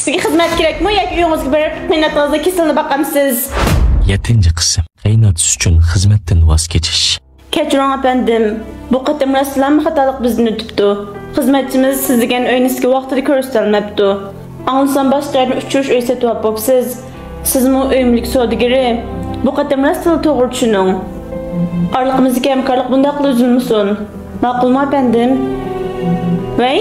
Sizga xizmat kerakmi yoki uyingizga borib qiynoqingizda kesilni boqamsiz? 7-qism. Qaynotasi uchun xizmatdan voz kechish. Kechiring efendim. Bu qatam rastlanma xatolik bizni o'tibdi. Xizmatchimiz siz degan uyingizga vaqtida ko'rsatilmabdi. Anlasam boshqalarni uchirish uy sotib olibsiz. Sizmi uyimlik savdogari? Bu qatam rastlanma to'g'ri tushuning. Oraliqimizga hamkorlik bunday qilib uzilmasin. Ma'qulmi efendim? Vay?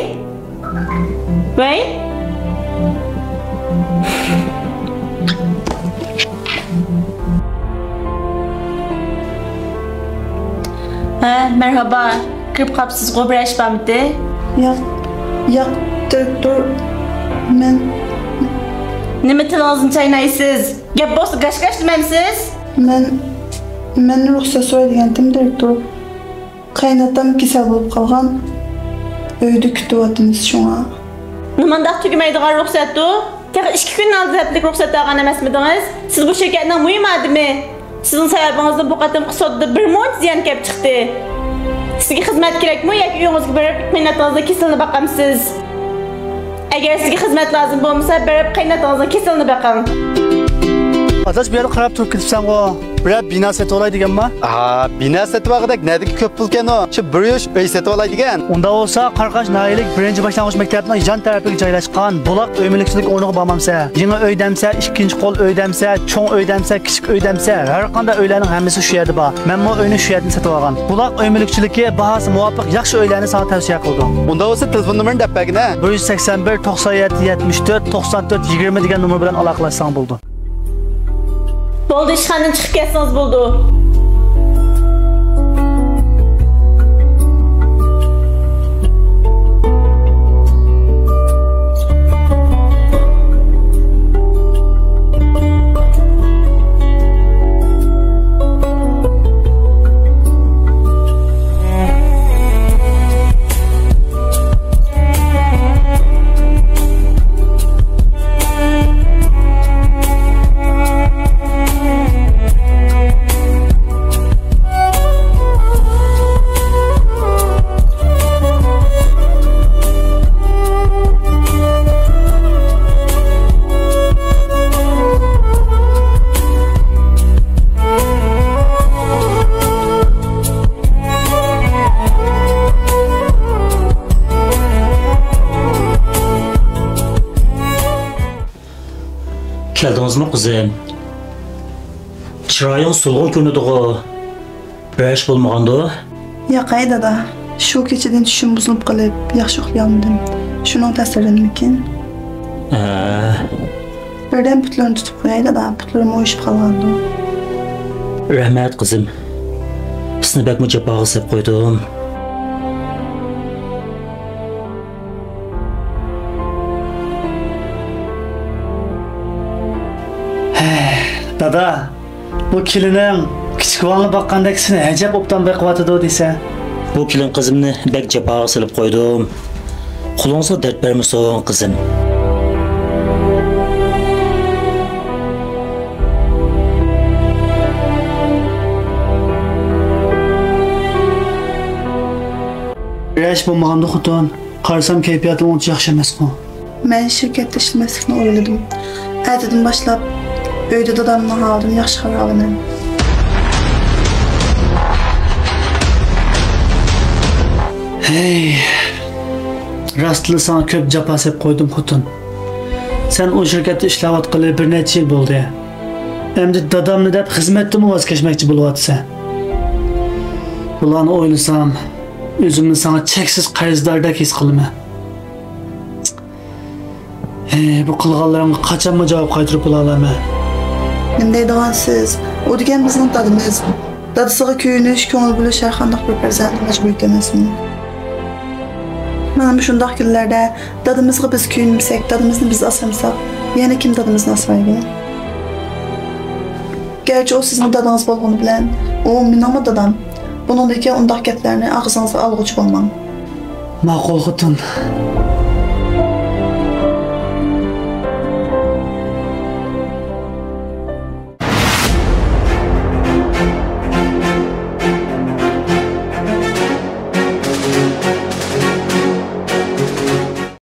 Merhaba. Kırıp kapsız kobraş bamdı. Yok, doktor. Nima tilingizni chaynaysiz? Gap bo'lsa gash-gash demaysiz? Men ruxsat so'ragandim, doktor. Qaynotam kasal bo'lib qolgan. Uyda kutyapmiz shunga. Nimandaq tugamaydigan ruxsatku? Tag'i 2 kun oldin ruxsat olgan emasmidingiz? Siz bu shirkatning muhim odami. Sizning sababingizdan bu qatam iqtisodda bir monch ziyon kelib chiqdi. Sizga xizmat kerakmi yoki uyingizga borib qiynoqingizda kesilni boqamsiz? Agar sizga xizmat lozim bo'lmasa, borib qiynoqingizda kesilni boqing. Adaş bir yerga qarab turib ketibsan-ku. Birab bino setib olay deganmi? Bino setib olg'dak nadiki ko'p pul ekan-ku. Shu bir yosh uy setib olay degan. Unda bo'lsa, Qarqash noyilik birinchi boshlang'ich maktabining yon tarafiga joylashgan buloq uymilikchilik o'rniga bormamsa, yangi uy demsa, ikkinchi qo'l uy demsa, cho'ng uy demsa, kichik uy demsa, har qanday uylarning hammasi shu yerda bor. Men bu uyni shu yerdan setib olgan. Buloq uymilikchiligi bahasi muvofiq yaxshi uylarni sana tavsiya qildim. Unda bo'lsa telefon nomerini deb bergin-a. 181 97 74 94 20 degan nomer bilan aloqalashsang bo'ldi. Bo'ldi, ishxonadan chiqib ketsangiz bo'ldi. Keldingizmi qizim? Chiroying so'lg'in ko'rinadi-ku. Bir ish bo'lmaganda? Yo'q, dada. Shu kechadan tushim buzilib qolib, yaxshi uxlayolmadim. Shuning ta'sirinimikin? Birdan putlarni tutib qo'yay, dada. Putlarim o'yishib qolgandi. Rahmat qizim. Sizni bakmi jabog'i sep qo'ydim. Dada, bu kelining kichik o'g'lini boqqandagini ajab obdan beqiyotidi desa. Bu kelin qizimni bak jabog'i silib qo'ydim. Qo'lingizga dard bermasin qizim. Yaş bo'lmaganda xotin, qarasam kayfiyatim uncha yaxshi emas-ku. Men shirkatda ishlamaslikni o'yladim. Aytadan boshlab uyda dadamning holidan yaxshi xabar olaman. Hey. Rastlı sana ko'p jafo sep qo'ydim xotin. Sen o shirkatda ishlayotgani bir necha yil bo'ldi. Endi dadamni deb xizmatdan voz kechmoqchi bo'lyapsan. Bularni o'ylasam, o'zimni sana cheksiz qarzdordek his qilaman. Bu qilganlarimga qachonmi javob qaytarib ola olaman? Nima deydigansiz? O degan bizning dadamiz. Dadasiga kuyinish, ko'ngil bo'lish har qanday bir farzandni majburiyat emasmi? Mana shunday kunlarda dadamizga biz kuyinmasak, dadamizni biz asamasak, yana kim dadamizni asraydi? Gerçi o sizin dadanız bo'lgani bilan, o mening dadam. Buningdagi undaq gaplarni og'zingizga olg'uchi bo'lmang. Ma'qul xotin.